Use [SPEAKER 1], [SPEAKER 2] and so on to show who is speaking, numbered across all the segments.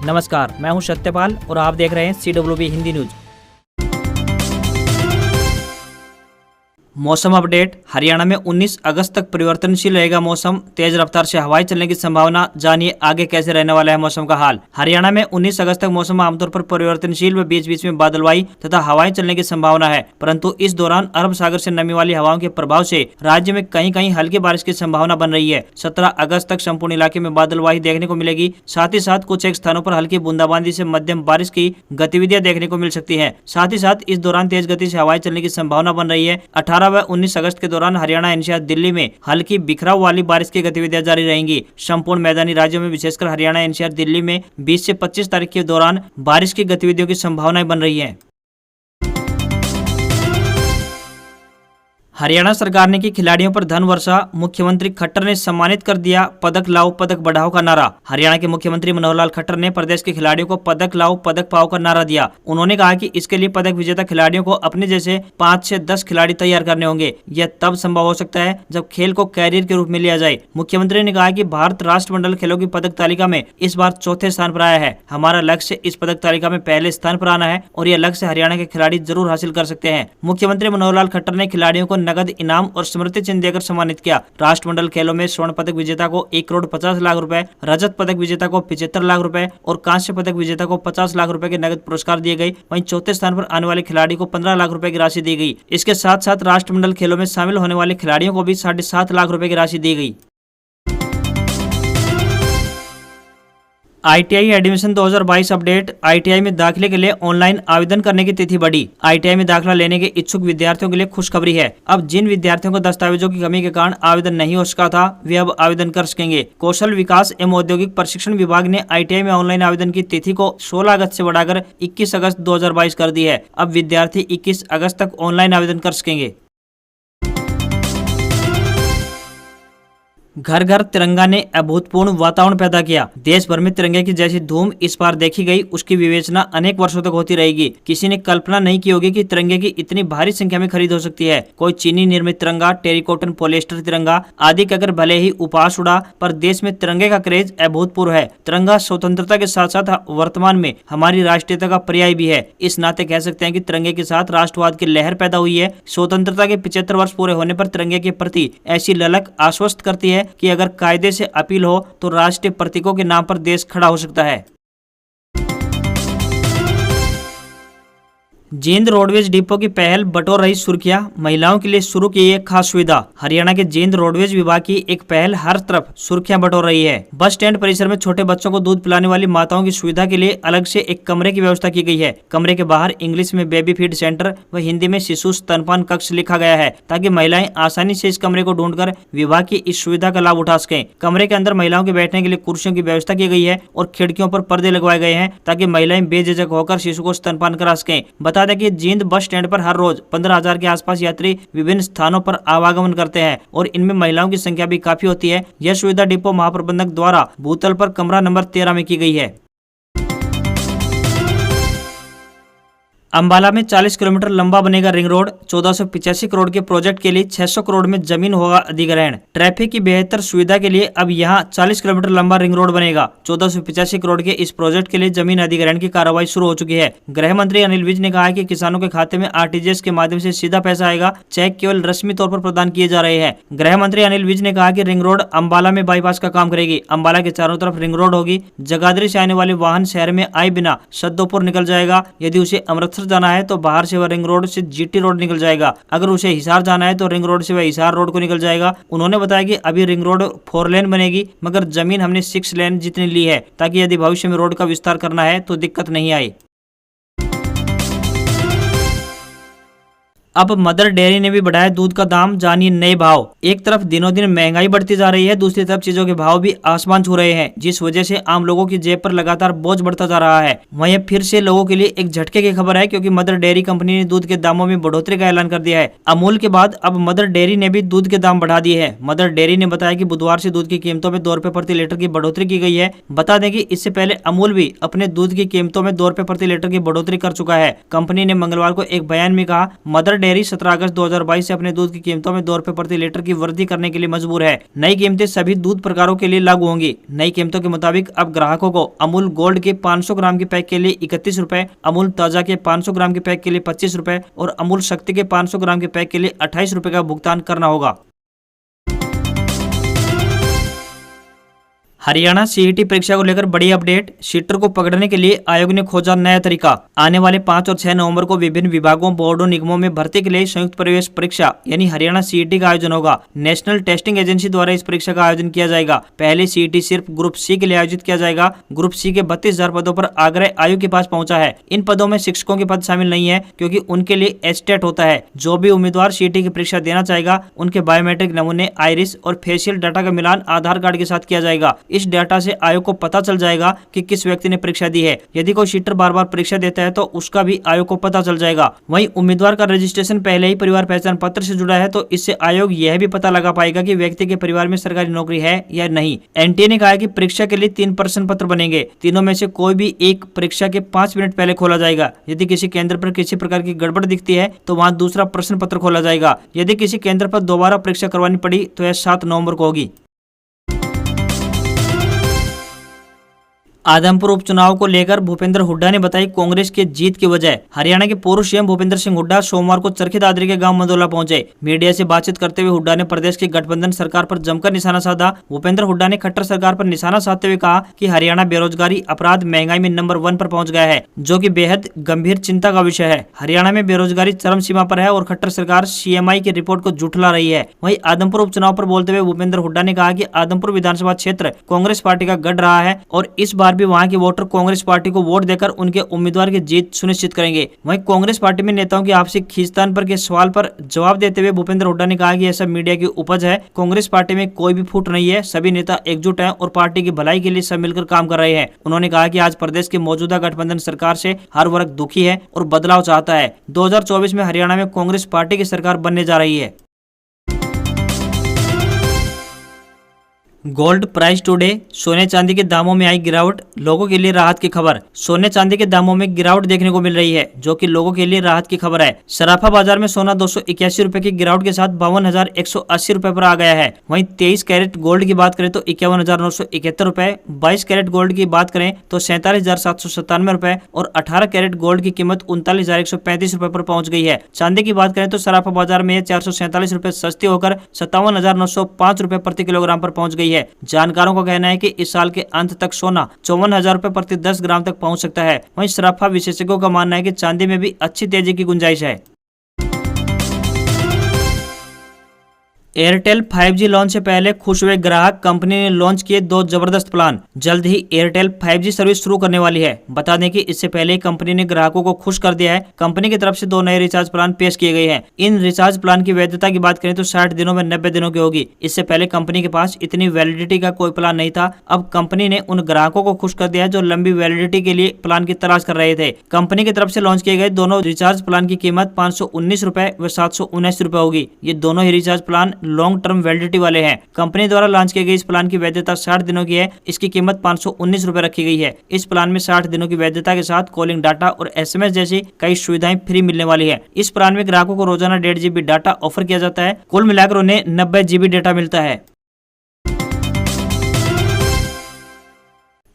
[SPEAKER 1] नमस्कार, मैं हूं सत्यपाल और आप देख रहे हैं CWB हिंदी न्यूज। मौसम अपडेट। हरियाणा में 19 अगस्त तक परिवर्तनशील रहेगा मौसम, तेज रफ्तार से हवाएं चलने की संभावना। जानिए आगे कैसे रहने वाला है मौसम का हाल। हरियाणा में 19 अगस्त तक मौसम आमतौर पर परिवर्तनशील व बीच बीच में बादलवाई तथा हवाएं चलने की संभावना है, परंतु इस दौरान अरब सागर से नमी वाली हवाओं के प्रभाव से राज्य में कहीं कहीं हल्की बारिश की संभावना बन रही है। 17 अगस्त तक संपूर्ण इलाके में बादलवाही देखने को मिलेगी। साथ ही साथ कुछ एक स्थानों पर हल्की बूंदाबांदी से मध्यम बारिश की गतिविधियां देखने को मिल सकती है। साथ ही साथ इस दौरान तेज गति से हवाएं चलने की संभावना बन रही है। 18 व 19 अगस्त के दौरान हरियाणा, एनसीआर, दिल्ली में हल्की बिखराव वाली बारिश की गतिविधियां जारी रहेंगी। संपूर्ण मैदानी राज्यों में विशेषकर हरियाणा, एनसीआर, दिल्ली में 20 से 25 तारीख के दौरान बारिश की गतिविधियों की संभावनाएं बन रही है। हरियाणा सरकार ने की खिलाड़ियों पर धन वर्षा। मुख्यमंत्री खट्टर ने सम्मानित कर दिया पदक लाओ पदक बढ़ाओ का नारा। हरियाणा के मुख्यमंत्री मनोहर लाल खट्टर ने प्रदेश के खिलाड़ियों को पदक लाओ पदक पाओ का नारा दिया। उन्होंने कहा कि इसके लिए पदक विजेता खिलाड़ियों को अपने जैसे 5 से 10 खिलाड़ी तैयार करने होंगे। यह तब संभव हो सकता है जब खेल को कैरियर के रूप में लिया जाए। मुख्यमंत्री ने कहा कि भारत राष्ट्रमंडल खेलों की पदक तालिका में इस बार चौथे स्थान पर आया है। हमारा लक्ष्य इस पदक तालिका में पहले स्थान पर आना है और यह लक्ष्य हरियाणा के खिलाड़ी जरूर हासिल कर सकते हैं। मुख्यमंत्री मनोहर लाल खट्टर ने खिलाड़ियों को नगद इनाम और स्मृति चिन्ह देकर सम्मानित किया। राष्ट्रमंडल खेलों में स्वर्ण पदक विजेता को 1,50,00,000 रुपए, रजत पदक विजेता को 75 लाख रुपए और कांस्य पदक विजेता को 50 लाख रुपए के नगद पुरस्कार दिए गए। वहीं चौथे स्थान पर आने वाले खिलाड़ी को 15 लाख रुपए की राशि दी गई। इसके साथ साथ राष्ट्रमंडल खेलों में शामिल होने वाले खिलाड़ियों को भी 7.5 लाख रुपए की राशि दी गई। ITI admission 2022 update. ITI में दाखिले के लिए ऑनलाइन आवेदन करने की तिथि बढ़ी। ITI में दाखिला लेने के इच्छुक विद्यार्थियों के लिए खुशखबरी है। अब जिन विद्यार्थियों को दस्तावेजों की कमी के कारण आवेदन नहीं हो सका था, वे अब आवेदन कर सकेंगे। कौशल विकास एवं औद्योगिक प्रशिक्षण विभाग ने ITI में ऑनलाइन आवेदन की तिथि को 16 अगस्त से बढ़ाकर 21 अगस्त 2022 कर दी है। अब विद्यार्थी 21 अगस्त तक ऑनलाइन आवेदन कर सकेंगे। घर घर तिरंगा ने अभूतपूर्व वातावरण पैदा किया। देश भर में तिरंगे की जैसी धूम इस बार देखी गई, उसकी विवेचना अनेक वर्षों तक होती रहेगी। किसी ने कल्पना नहीं की होगी कि तिरंगे की इतनी भारी संख्या में खरीद हो सकती है। कोई चीनी निर्मित तिरंगा, टेरिकॉटन, पॉलिएस्टर तिरंगा आदि का अगर भले ही उपास उड़ा, पर देश में तिरंगे का क्रेज अभूतपूर्व है। तिरंगा स्वतंत्रता के साथ साथ वर्तमान में हमारी राष्ट्रीयता का पर्याय भी है। इस नाते कह सकते हैं कि तिरंगे के साथ राष्ट्रवाद की लहर पैदा हुई है। स्वतंत्रता के 75 वर्ष पूरे होने पर तिरंगे के प्रति ऐसी ललक आश्वस्त करती है कि अगर कायदे से अपील हो तो राष्ट्रीय प्रतीकों के नाम पर देश खड़ा हो सकता है। जींद रोडवेज डिपो की पहल बटोर रही सुर्खियां। महिलाओं के लिए शुरू की एक खास सुविधा। हरियाणा के जींद रोडवेज विभाग की एक पहल हर तरफ सुर्खियां बटोर रही है। बस स्टैंड परिसर में छोटे बच्चों को दूध पिलाने वाली माताओं की सुविधा के लिए अलग से एक कमरे की व्यवस्था की गई है। कमरे के बाहर इंग्लिश में बेबी फीड सेंटर व हिंदी में शिशु स्तनपान कक्ष लिखा गया है, ताकि महिलाएं आसानी से इस कमरे को ढूंढकर विभाग की इस सुविधा का लाभ उठा सकें। कमरे के अंदर महिलाओं के बैठने के लिए कुर्सियों की व्यवस्था की गई है और खिड़कियों पर पर्दे लगवाए गए हैं, ताकि महिलाएं बेझिझक होकर शिशु को स्तनपान करा सकें। बता दें कि जींद बस स्टैंड पर हर रोज 15,000 के आसपास यात्री विभिन्न स्थानों पर आवागमन करते हैं और इनमें महिलाओं की संख्या भी काफी होती है। यह सुविधा डिपो महाप्रबंधक द्वारा भूतल पर कमरा नंबर 13 में की गई है। अंबाला में 40 किलोमीटर लंबा बनेगा रिंग रोड। 1485 करोड़ के प्रोजेक्ट के लिए 600 करोड़ में जमीन होगा अधिग्रहण। ट्रैफिक की बेहतर सुविधा के लिए अब यहां 40 किलोमीटर लंबा रिंग रोड बनेगा। 1485 करोड़ के इस प्रोजेक्ट के लिए जमीन अधिग्रहण की कार्रवाई शुरू हो चुकी है। गृह मंत्री अनिल विज ने कहा है कि किसानों के खाते में RTGS के माध्यम से सीधा पैसा आएगा। चेक केवल रस्मी तौर पर प्रदान किए जा रहे हैं। गृह मंत्री अनिल विज ने कहा कि रिंग रोड अंबाला में बाईपास का काम करेगी। अंबाला के चारों तरफ रिंग रोड होगी। जगाधरी से आने वाले वाहन शहर में आए बिना सद्दोपुर निकल जाएगा। यदि उसे अमृतसर जाना है तो बाहर से वह रिंग रोड से GT रोड निकल जाएगा। अगर उसे हिसार जाना है तो रिंग रोड से वह हिसार रोड को निकल जाएगा। उन्होंने बताया कि अभी रिंग रोड 4 लेन बनेगी, मगर जमीन हमने 6 लेन जितनी ली है, ताकि यदि भविष्य में रोड का विस्तार करना है तो दिक्कत नहीं आए। अब मदर डेयरी ने भी बढ़ाया दूध का दाम, जानिए नए भाव। एक तरफ दिनों दिन महंगाई बढ़ती जा रही है, दूसरी तरफ चीजों के भाव भी आसमान छू रहे हैं, जिस वजह से आम लोगों की जेब पर लगातार बोझ बढ़ता जा रहा है। वहीं फिर से लोगों के लिए एक झटके की खबर है, क्योंकि मदर डेयरी कंपनी ने दूध के दामों में बढ़ोतरी का ऐलान कर दिया है। अमूल के बाद अब मदर डेयरी ने भी दूध के दाम बढ़ा दिए हैं। मदर डेयरी ने बताया कि बुधवार से दूध की कीमतों में 2 रुपए प्रति लीटर की बढ़ोतरी की गई है। बता दें कि इससे पहले अमूल भी अपने दूध की कीमतों में 2 रुपए प्रति लीटर की बढ़ोतरी कर चुका है। कंपनी ने मंगलवार को एक बयान में कहा, मदर डेयरी 17 अगस्त 2022 से अपने दूध की कीमतों में 2 रुपए प्रति लीटर की वृद्धि करने के लिए मजबूर है। नई कीमतें सभी दूध प्रकारों के लिए लागू होंगी। नई कीमतों के मुताबिक अब ग्राहकों को अमूल गोल्ड के 500 ग्राम के पैक के लिए 31 रुपए, अमूल ताजा के 500 ग्राम के पैक के लिए 25 रुपए और अमूल शक्ति के 500 ग्राम के पैक के लिए 28 रुपए का भुगतान करना होगा। हरियाणा सीईटी परीक्षा को लेकर बड़ी अपडेट। सीटर को पकड़ने के लिए आयोग ने खोजा नया तरीका। आने वाले 5 और 6 नवंबर को विभिन्न विभागों, बोर्डों, निगमों में भर्ती के लिए संयुक्त प्रवेश परीक्षा यानी हरियाणा सीईटी का आयोजन होगा। नेशनल टेस्टिंग एजेंसी द्वारा इस परीक्षा का आयोजन किया जाएगा। पहले सीईटी सिर्फ ग्रुप सी के लिए आयोजित किया जाएगा। ग्रुप सी के 32,000 पदों पर आग्रह आयोग के पास पहुंचा है। इन पदों में शिक्षकों के पद शामिल नहीं है क्योंकि उनके लिए एस्टेट होता है। जो भी उम्मीदवार सीईटी की परीक्षा देना चाहेगा उनके बायोमेट्रिक नमूने, आइरिस और फेशियल डाटा का मिलान आधार कार्ड के साथ किया जाएगा। इस डाटा से आयोग को पता चल जाएगा कि किस व्यक्ति ने परीक्षा दी है। यदि कोई सीटर बार बार परीक्षा देता है तो उसका भी आयोग को पता चल जाएगा। वहीं उम्मीदवार का रजिस्ट्रेशन पहले ही परिवार पहचान पत्र से जुड़ा है तो इससे आयोग यह भी पता लगा पाएगा कि व्यक्ति के परिवार में सरकारी नौकरी है या नहीं। एनटीए ने कहा है कि परीक्षा के लिए 3 प्रश्न पत्र बनेंगे। तीनों में से कोई भी एक परीक्षा के 5 मिनट पहले खोला जाएगा। यदि किसी केंद्र पर किसी प्रकार की गड़बड़ दिखती है तो वहां दूसरा प्रश्न पत्र खोला जाएगा। यदि किसी केंद्र पर दोबारा परीक्षा करवानी पड़ी तो यह 7 नवंबर को होगी। आदमपुर उपचुनाव को लेकर भूपेंद्र हुड्डा ने बताई कांग्रेस की जीत की वजह। हरियाणा के पूर्व सीएम भूपेंद्र सिंह हुड्डा सोमवार को चरखी दादरी के गांव मंदोला पहुंचे। मीडिया से बातचीत करते हुए हुड्डा ने प्रदेश की गठबंधन सरकार पर जमकर निशाना साधा। भूपेंद्र हुड्डा ने खट्टर सरकार पर निशाना साधते हुए कहा कि हरियाणा बेरोजगारी, अपराध, महंगाई में नंबर 1 पर पहुंच गया है, जो कि बेहद गंभीर चिंता का विषय है। हरियाणा में बेरोजगारी चरम सीमा पर है और खट्टर सरकार सीएमआई की रिपोर्ट को झुठला रही है। वहीं आदमपुर उपचुनाव पर बोलते हुए भूपेंद्र हुड्डा ने कहा कि आदमपुर विधानसभा क्षेत्र कांग्रेस पार्टी का गढ़ रहा है और इस बार भी वहां के वोटर कांग्रेस पार्टी को वोट देकर उनके उम्मीदवार की जीत सुनिश्चित करेंगे। वहीं कांग्रेस पार्टी में नेताओं की आपसी खींचतान पर के सवाल पर जवाब देते हुए भूपेंद्र हुड्डा ने कहा कि यह सब मीडिया की उपज है। कांग्रेस पार्टी में कोई भी फूट नहीं है, सभी नेता एकजुट हैं और पार्टी की भलाई के लिए सब मिलकर काम कर रहे हैं। उन्होंने कहा कि आज प्रदेश की मौजूदा गठबंधन सरकार से हर वर्ग दुखी है और बदलाव चाहता है। 2024 में हरियाणा में कांग्रेस पार्टी की सरकार बनने जा रही है। Gold price today. सोने चांदी के दामों में आई गिरावट, लोगों के लिए राहत की खबर। सोने चांदी के दामों में गिरावट देखने को मिल रही है जो कि लोगों के लिए राहत की खबर है। सराफा बाजार में सोना 281 रुपए की गिरावट के साथ 52,180 रुपए पर आ गया है। वहीं 23 कैरेट गोल्ड की बात करें तो 51,971 रुपए, 22 कैरेट गोल्ड की बात करें तो 47,797 रुपए और 18 कैरेट गोल्ड की कीमत 39,135 रुपए पर पहुंच गई है। चांदी की बात करें तो सराफा बाजार में 447 रुपए सस्ती होकर 57,905 रुपए प्रति किलोग्राम पर पहुंच गई है। जानकारों का कहना है कि इस साल के अंत तक सोना 54,000 रुपए प्रति 10 ग्राम तक पहुंच सकता है। वहीं सराफा विशेषज्ञों का मानना है कि चांदी में भी अच्छी तेजी की गुंजाइश है। एयरटेल 5G लॉन्च से पहले खुश हुए ग्राहक, कंपनी ने लॉन्च किए 2 जबरदस्त प्लान। जल्द ही एयरटेल 5G सर्विस शुरू करने वाली है। बता दें कि इससे पहले ही कंपनी ने ग्राहकों को खुश कर दिया है। कंपनी की तरफ से 2 नए रिचार्ज प्लान पेश किए गए हैं। इन रिचार्ज प्लान की वैधता की बात करें तो 60 दिनों में 90 दिनों की होगी। इससे पहले कंपनी के पास इतनी वैलिडिटी का कोई प्लान नहीं था। अब कंपनी ने उन ग्राहकों को खुश कर दिया है जो लंबी वैलिडिटी के लिए प्लान की तलाश कर रहे थे। कंपनी की तरफ से लॉन्च किए गए दोनों रिचार्ज प्लान की कीमत 519 रुपए व 779 रुपए होगी। ये दोनों ही recharge plan long term validity वाले हैं। कंपनी द्वारा लॉन्च किए गए इस प्लान की वैधता 60 दिनों की है। इसकी कीमत 519 रुपए रखी गई है। इस प्लान में 60 दिनों की वैधता के साथ कॉलिंग डाटा और SMS जैसी कई सुविधाएं फ्री मिलने वाली है। इस प्लान में ग्राहकों को रोजाना 1.5 GB डाटा ऑफर किया जाता है। कुल मिलाकर उन्हें 90 GB डेटा मिलता है।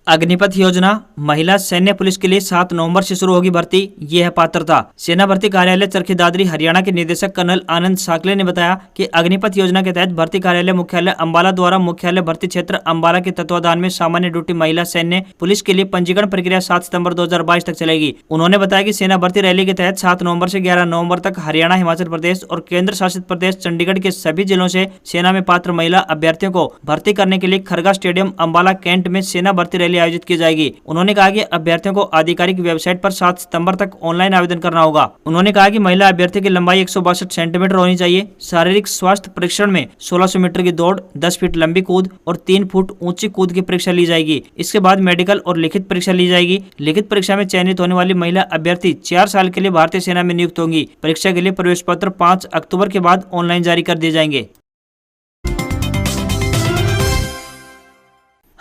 [SPEAKER 1] अग्निपथ योजना, महिला सैन्य पुलिस के लिए 7 नवंबर से शुरू होगी भर्ती। ये है पात्रता। सेना भर्ती कार्यालय चरखी दादरी हरियाणा के निदेशक कर्नल आनंद साकले ने बताया कि अग्निपथ योजना के तहत भर्ती कार्यालय मुख्यालय अंबाला द्वारा मुख्यालय भर्ती क्षेत्र अंबाला के तत्वाधान में सामान्य ड्यूटी महिला सैन्य पुलिस के लिए पंजीकरण प्रक्रिया 7 सितंबर 2022 तक चलेगी। उन्होंने बताया कि सेना भर्ती रैली के तहत 7 नवंबर से 11 नवंबर तक हरियाणा, हिमाचल प्रदेश और केंद्र शासित प्रदेश चंडीगढ़ के सभी जिलों से सेना में पात्र महिला अभ्यर्थियों को भर्ती करने के लिए खरगा स्टेडियम अंबाला कैंट में सेना भर्ती रैली आयोजित की जाएगी। उन्होंने कहा कि अभ्यर्थियों को आधिकारिक वेबसाइट पर 7 सितंबर तक ऑनलाइन आवेदन करना होगा। उन्होंने कहा कि महिला अभ्यर्थी की लंबाई 162 सेंटीमीटर होनी चाहिए। शारीरिक स्वास्थ्य परीक्षण में 1600 मीटर की दौड़, 10 फीट लंबी कूद और 3 फुट ऊंची कूद की परीक्षा ली जाएगी। इसके बाद मेडिकल और लिखित परीक्षा ली जाएगी। लिखित परीक्षा में चयनित होने वाली महिला अभ्यर्थी 4 साल के लिए भारतीय सेना में नियुक्त होंगी। परीक्षा के लिए प्रवेश पत्र 5 अक्टूबर के बाद ऑनलाइन जारी कर दिए जाएंगे।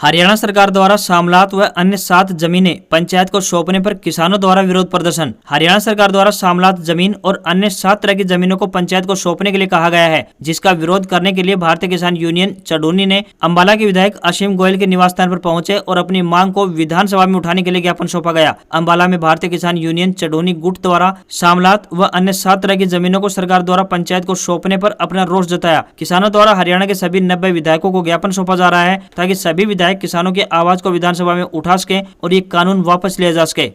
[SPEAKER 1] हरियाणा सरकार द्वारा शामलात व अन्य 7 जमीनें पंचायत को सौंपने पर किसानों द्वारा विरोध प्रदर्शन। हरियाणा सरकार द्वारा शामलात जमीन और अन्य 7 तरह की जमीनों को पंचायत को सौंपने के लिए कहा गया है, जिसका विरोध करने के लिए भारतीय किसान यूनियन चडोनी ने अंबाला के विधायक असीम गोयल के निवास स्थान पर पहुंचे और अपनी मांग को विधानसभा में उठाने के लिए ज्ञापन सौंपा गया। अंबाला में भारतीय किसान यूनियन चडोनी गुट द्वारा शामलात व अन्य 7 तरह की जमीनों को सरकार द्वारा पंचायत को सौंपने पर अपना रोष जताया। किसानों द्वारा हरियाणा के सभी 90 विधायकों को ज्ञापन सौंपा जा रहा है ताकि सभी विधायक किसानों की आवाज को विधानसभा में उठा सके और ये कानून वापस लिया जा सके।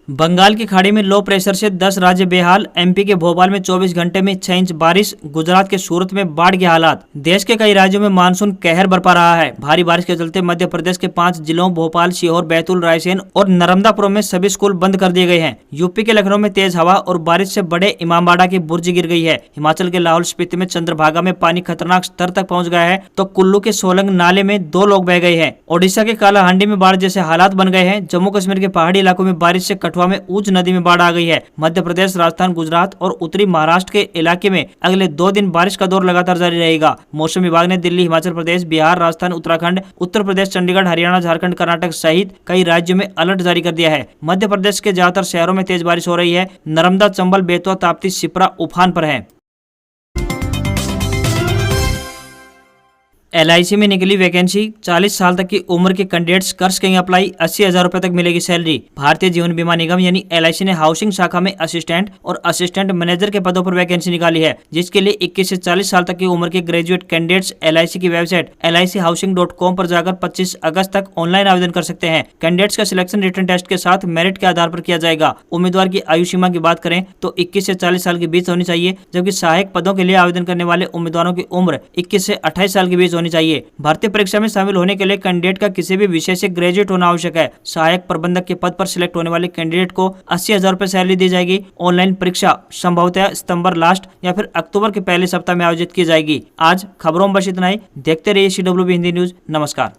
[SPEAKER 1] बंगाल की खाड़ी में लो प्रेशर से 10 राज्य बेहाल। एमपी के भोपाल में 24 घंटे में 6 इंच बारिश। गुजरात के सूरत में बाढ़ के हालात। देश के कई राज्यों में मानसून कहर बरपा रहा है। भारी बारिश के चलते मध्य प्रदेश के 5 जिलों भोपाल, सीहोर, बैतूल, रायसेन और नर्मदापुरम में सभी स्कूल बंद कर दिए गए हैं। यूपी के लखनऊ में तेज हवा और बारिश से बड़े इमामबाड़ा की बुर्ज गिर गई है। हिमाचल के लाहौल स्पीति में चंद्रभागा में पानी खतरनाक स्तर तक पहुंच गया है, तो कुल्लू के सोलंग नाले में 2 लोग बह गए हैं। ओडिशा के कालाहांडी में बाढ़ जैसे हालात बन गए हैं। जम्मू कश्मीर के पहाड़ी इलाकों में बारिश से कठुआ में ऊंच नदी में बाढ़ आ गई है। मध्य प्रदेश, राजस्थान, गुजरात और उत्तरी महाराष्ट्र के इलाके में अगले 2 दिन बारिश का दौर लगातार जारी रहेगा। मौसम विभाग ने दिल्ली, हिमाचल प्रदेश, बिहार, राजस्थान, उत्तराखंड, उत्तर प्रदेश, चंडीगढ़, हरियाणा, झारखंड, कर्नाटक सहित कई राज्यों में अलर्ट जारी कर दिया है। मध्य प्रदेश के ज्यादातर शहरों में तेज बारिश हो रही है। नर्मदा, चंबल, बेतवा, ताप्ती, शिप्रा उफान पर है। LIC में निकली वैकेंसी। 40 साल तक की उम्र के कैंडिडेट्स कर सकेंगे अप्लाई। 80,000 रुपए तक मिलेगी सैलरी। भारतीय जीवन बीमा निगम यानी LIC ने हाउसिंग शाखा में असिस्टेंट और असिस्टेंट मैनेजर के पदों पर वैकेंसी निकाली है, जिसके लिए 21 से 40 साल तक की उम्र के ग्रेजुएट कैंडिडेट्स LIC की वेबसाइट LIChousing.com पर जाकर 25 अगस्त तक ऑनलाइन आवेदन कर सकते हैं। कैंडिडेट्स का सिलेक्शन रिटन टेस्ट के साथ मेरिट के आधार पर किया जाएगा। उम्मीदवार की आयु सीमा की बात करें तो 21 से 40 साल के बीच होनी चाहिए, जबकि सहायक पदों के लिए आवेदन करने वाले उम्मीदवारों की उम्र 21 से 28 साल के बीच होनी चाहिए। भर्ती परीक्षा में शामिल होने के लिए कैंडिडेट का किसी भी विषय से ग्रेजुएट होना आवश्यक है। सहायक प्रबंधक के पद पर सिलेक्ट होने वाले कैंडिडेट को 80,000 रुपए सैलरी दी जाएगी। ऑनलाइन परीक्षा संभवतः सितंबर लास्ट या फिर अक्टूबर के पहले सप्ताह में आयोजित की जाएगी। आज खबरों में बस इतना ही। देखते रहिए CWB हिंदी न्यूज। नमस्कार।